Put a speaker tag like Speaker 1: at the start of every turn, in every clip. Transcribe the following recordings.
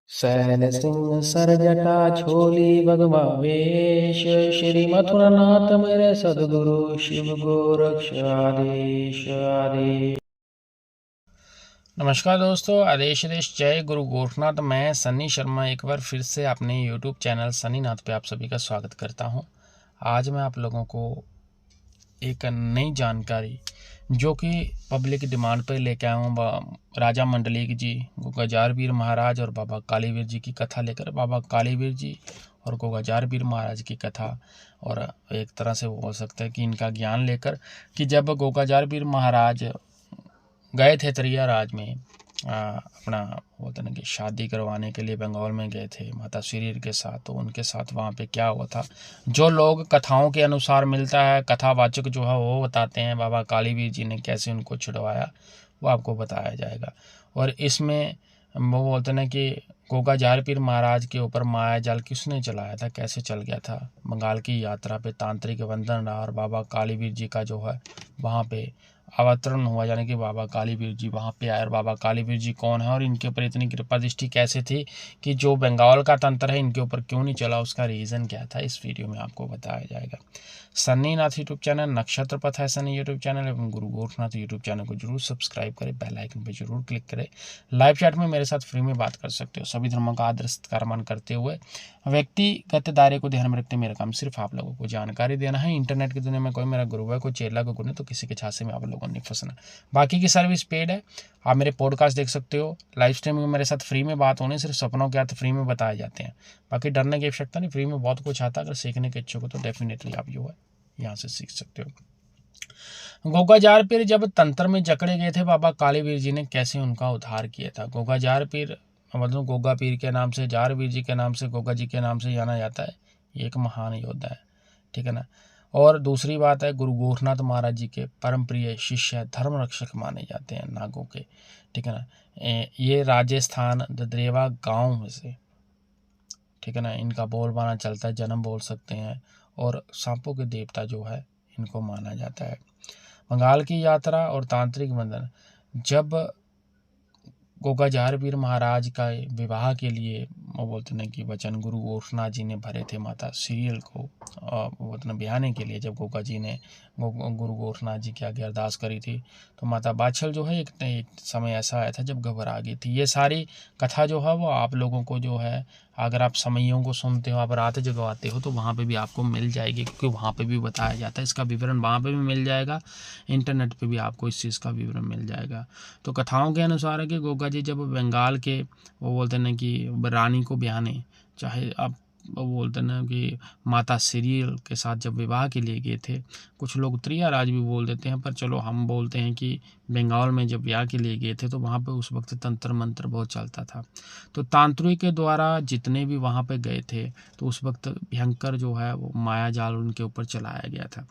Speaker 1: San Singh सरजटा छोली भगवा वेश, श्री मथुरानाथ मेरे सदगुरु शिव गोरक्ष आदेश आदेश। नमस्कार दोस्तों, आदेश आदेश जय गुरु गोरखनाथ। मैं सन्नी शर्मा एक बार फिर से अपने यूट्यूब चैनल सन्नी नाथ पे आप सभी का स्वागत करता हूं। आज मैं आप लोगों को एक नई जानकारी जो कि पब्लिक डिमांड पर लेके आया हूँ, राजा मंडलिक जी, गोगाजार वीर महाराज और बाबा कालीवीर जी की कथा लेकर। बाबा कालीवीर जी और गोगाजार वीर महाराज की कथा, और एक तरह से वो हो सकता है कि इनका ज्ञान लेकर कि जब गोगाजार वीर महाराज गए थे त्रिया राज में अपना बोलते ना कि शादी करवाने के लिए बंगाल में गए थे माता श्रीर के साथ, तो उनके साथ वहाँ पे क्या हुआ था, जो लोग कथाओं के अनुसार मिलता है, कथावाचक जो है वो बताते हैं बाबा कालीवीर जी ने कैसे उनको छुड़वाया, वो आपको बताया जाएगा। और इसमें वो बोलते ना कि गोगाजार पीर महाराज के ऊपर माया जाल किसने चलाया था, कैसे चल गया था। बंगाल की यात्रा पे तांत्रिक बंधन रहा और बाबा कालीवीर जी का जो है वहाँ पे अवतरण हुआ, यानी कि बाबा कालीवीर जी वहाँ पे आए। और बाबा कालीवीर जी कौन है और इनके ऊपर इतनी कृपा दृष्टि कैसे थी कि जो बंगाल का तंत्र है इनके ऊपर क्यों नहीं चला, उसका रीज़न क्या था, इस वीडियो में आपको बताया जाएगा। सन्नी नाथ यूट्यूब चैनल, नक्षत्र पथ है सन्नी यूट्यूब चैनल एवं गुरु गोरखनाथ यूट्यूब चैनल को जरूर सब्सक्राइब करें, बेल आइकन पर जरूर क्लिक करें। लाइव चैट में मेरे साथ फ्री में बात कर सकते हो। सभी धर्मों का आदर सत्कार मान करते हुए व्यक्तिगत दायरे को ध्यान में रखते मेरा काम सिर्फ आप लोगों को जानकारी देना है। इंटरनेट की दुनिया में कोई मेरा गुरु है, कोई चेला को गुरु है, तो किसी के झांसे में आप लोगों ने फंसना। बाकी की सर्विस पेड है, आप मेरे पॉडकास्ट देख सकते हो, लाइव स्ट्रीमिंग में मेरे साथ फ्री में बात होनी, सिर्फ सपनों के अर्थ फ्री में बताए जाते हैं। बाकी डरने की आवश्यकता नहीं, फ्री में बहुत कुछ आता है। अगर सीखने के इच्छुक हो तो डेफिनेटली आप जो है यहाँ से सीख सकते हो। गोगाजार पीर जब तंत्र में जकड़े गए थे, बाबा कालीवीर जी ने कैसे उनका उद्धार किया था। गोगाजार पीर मतलब गोगा पीर के नाम से, जार वीर जी के नाम से, गोगा जी के नाम से जाना जाता है। ये एक महान योद्धा है, ठीक है ना। और दूसरी बात है, गुरु गोरखनाथ महाराज जी के परम प्रिय शिष्य, धर्म रक्षक माने जाते हैं नागों के, ठीक है ना। ये राजस्थान ददरेवा गांव में से, ठीक है ना, इनका बोलबाला चलता है, जन्म बोल सकते हैं, और सांपों के देवता जो है इनको माना जाता है। बंगाल की यात्रा और तांत्रिक बंधन, जब गोगाजार वीर महाराज का विवाह के लिए वो बोलते हैं कि वचन गुरु गोरखनाथ जी ने भरे थे माता सीरियल को बोलते हैं ब्याहने के लिए, जब गोगा जी ने गुरु गोरखनाथ जी की आगे अरदास करी थी, तो माता बाछल जो है एक समय ऐसा आया था जब घबरा गई थी। ये सारी कथा जो है वो आप लोगों को जो है, अगर आप समयों को सुनते हो, आप रात जगवाते हो, तो वहाँ पे भी आपको मिल जाएगी, क्योंकि वहाँ पे भी बताया जाता है। इसका विवरण वहाँ पे भी मिल जाएगा, इंटरनेट पे भी आपको इस चीज़ का विवरण मिल जाएगा। तो कथाओं के अनुसार है कि गोगा जी जब बंगाल के वो बोलते हैं कि रानी को ब्याहने, चाहे आप वो बोलते हैं कि माता सीरियल के साथ जब विवाह के लिए गए थे, कुछ लोग त्रिया राज भी बोल देते हैं, पर चलो हम बोलते हैं कि बंगाल में जब ब्याह के लिए गए थे, तो वहाँ पे उस वक्त तंत्र मंत्र बहुत चलता था। तो तांत्रिक के द्वारा जितने भी वहाँ पे गए थे, तो उस वक्त भयंकर जो है वो माया जाल उनके ऊपर चलाया गया था,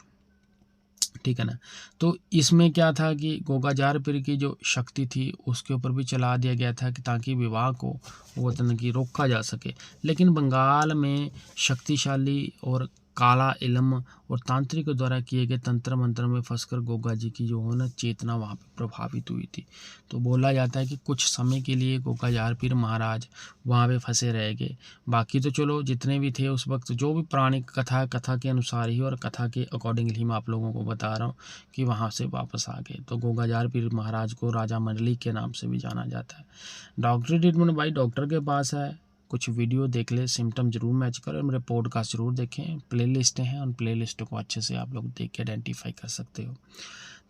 Speaker 1: ठीक है ना। तो इसमें क्या था कि गोगाजार पीर की जो शक्ति थी उसके ऊपर भी चला दिया गया था कि ताकि विवाह को वो कि रोका जा सके। लेकिन बंगाल में शक्तिशाली और काला इल्म और तांत्रिक द्वारा किए गए तंत्र मंत्र में फंसकर गोगा जी की जो है ना चेतना वहाँ पे प्रभावित हुई थी। तो बोला जाता है कि कुछ समय के लिए गोगाजार पीर महाराज वहाँ पे फंसे रह गए। बाकी तो चलो जितने भी थे उस वक्त, जो भी पौराणिक कथा के अनुसार ही और कथा के अकॉर्डिंगली मैं आप लोगों को बता रहा हूँ कि वहाँ से वापस आ गए। तो गोगाजार पीर महाराज को राजा मंडलिक के नाम से भी जाना जाता है। डॉक्टरी ट्रीटमेंट भाई डॉक्टर के पास है, कुछ वीडियो देख ले, सिम्टम जरूर मैच करो, मेरे पॉडकास्ट जरूर देखें, प्ले लिस्टें हैं, उन प्ले लिस्ट को अच्छे से आप लोग देख के आइडेंटिफाई कर सकते हो।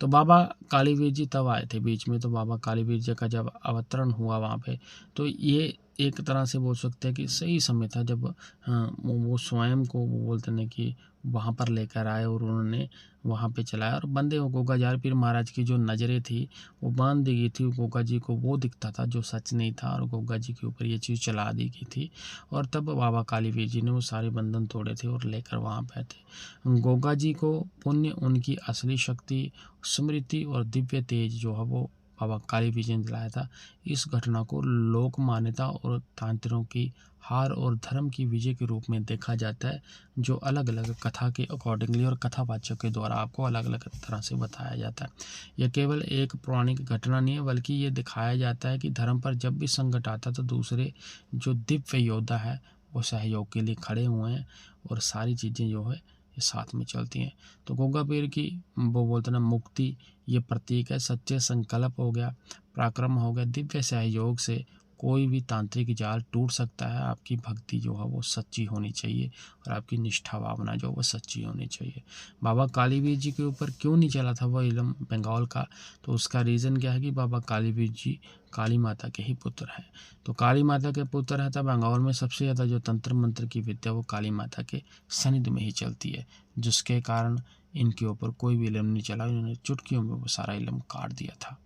Speaker 1: तो बाबा कालीवीर जी तब आए थे बीच में, तो बाबा कालीवीर जी का जब अवतरण हुआ वहाँ पे, तो ये एक तरह से बोल सकते हैं कि सही समय था जब वो स्वयं को वो बोलते हैं कि वहाँ पर लेकर आए और उन्होंने वहाँ पे चलाया। और बंदे वो गोगाजार पीर महाराज की जो नज़रें थी वो बांध दी गई थी, गोगा जी को वो दिखता था जो सच नहीं था, और गोगा जी के ऊपर ये चीज़ चला दी गई थी। और तब बाबा कालीवीर जी ने वो सारे बंधन तोड़े थे और लेकर वहाँ पे थे। गोगा जी को पुण्य, उनकी असली शक्ति, स्मृति और दिव्य तेज जो है वो बाबा कालीवीर जी ने दिलाया था। इस घटना को लोक मान्यता और तांत्रिकों की हार और धर्म की विजय के रूप में देखा जाता है, जो अलग अलग कथा के अकॉर्डिंगली और कथावाचक के द्वारा आपको अलग अलग तरह से बताया जाता है। यह केवल एक पौराणिक घटना नहीं है, बल्कि ये दिखाया जाता है कि धर्म पर जब भी संकट आता है तो दूसरे जो दिव्य योद्धा है वो सहयोग के लिए खड़े हुए हैं, और सारी चीज़ें जो है ये साथ में चलती हैं। तो गोगा पीर की वो बोलते ना मुक्ति ये प्रतीक है, सच्चे संकल्प हो गया, पराक्रम हो गया, दिव्य सहयोग से कोई भी तांत्रिक जाल टूट सकता है। आपकी भक्ति जो है वो सच्ची होनी चाहिए, और आपकी निष्ठा भावना जो वो सच्ची होनी चाहिए। बाबा कालीवीर जी के ऊपर क्यों नहीं चला था वो इलम बंगाल का, तो उसका रीज़न क्या है कि बाबा कालीवीर जी काली माता के ही पुत्र हैं। तो काली माता के पुत्र है, तब बंगाल में सबसे ज़्यादा जो तंत्र मंत्र की विद्या वो काली माता के सानिध्य में ही चलती है, जिसके कारण इनके ऊपर कोई भी इलम नहीं चला। इन्होंने चुटकियों में वो सारा इलम काट दिया था।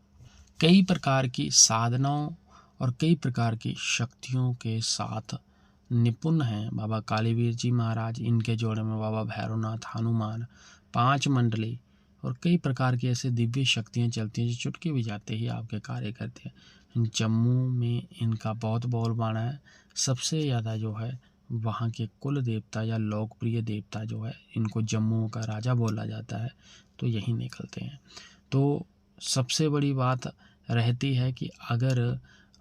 Speaker 1: कई प्रकार की साधनाओं और कई प्रकार की शक्तियों के साथ निपुण हैं बाबा कालीवीर जी महाराज। इनके जोड़े में बाबा भैरवनाथ, हनुमान, 5 मंडली और कई प्रकार की ऐसे दिव्य शक्तियाँ चलती हैं जो चुटकी बजाते ही आपके कार्य करते हैं। जम्मू में इनका बहुत बोलबाला है। सबसे ज़्यादा जो है वहाँ के कुल देवता या लोकप्रिय देवता जो है, इनको जम्मू का राजा बोला जाता है, तो यही निकलते हैं। तो सबसे बड़ी बात रहती है कि अगर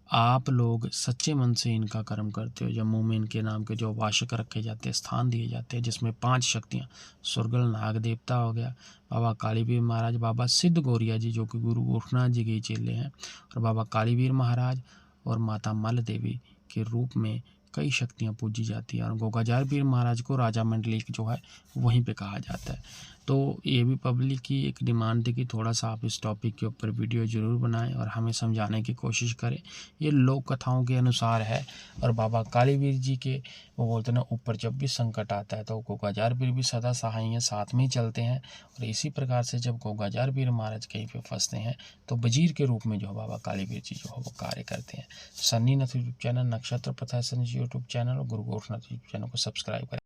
Speaker 1: आप लोग सच्चे मन से इनका कर्म करते हो, जम्मू में इनके नाम के जो वाशक रखे जाते हैं, स्थान दिए जाते हैं, जिसमें 5 शक्तियाँ, सुरगल नाग देवता हो गया, बाबा कालीवीर महाराज, बाबा सिद्ध गौरिया जी जो कि गुरु गोरखनाथ जी के चेले हैं, और बाबा कालीवीर महाराज और माता मल देवी के रूप में कई शक्तियाँ पूजी जाती हैं। और गोगाजार पीर महाराज को राजा मंडलिक जो है वहीं पे कहा जाता है। तो ये भी पब्लिक की एक डिमांड थी कि थोड़ा सा आप इस टॉपिक के ऊपर वीडियो ज़रूर बनाएं और हमें समझाने की कोशिश करें। ये लोक कथाओं के अनुसार है, और बाबा कालीवीर जी के वो बोलते ना ऊपर जब भी संकट आता है तो गोगाजार पीर भी सदा सहाय हैं, साथ में ही चलते हैं। और इसी प्रकार से जब गोगाजार पीर महाराज कहीं पे फंसते हैं तो वजीर के रूप में जो है बाबा कालीवीर जी जो है वो कार्य करते हैं। सन्नी नाथ यूट्यूब चैनल, नक्षत्र प्रथा सन्नी यूट्यूब चैनल और गुरु गोरखनाथ यूट्यूब चैनल को सब्सक्राइब करें।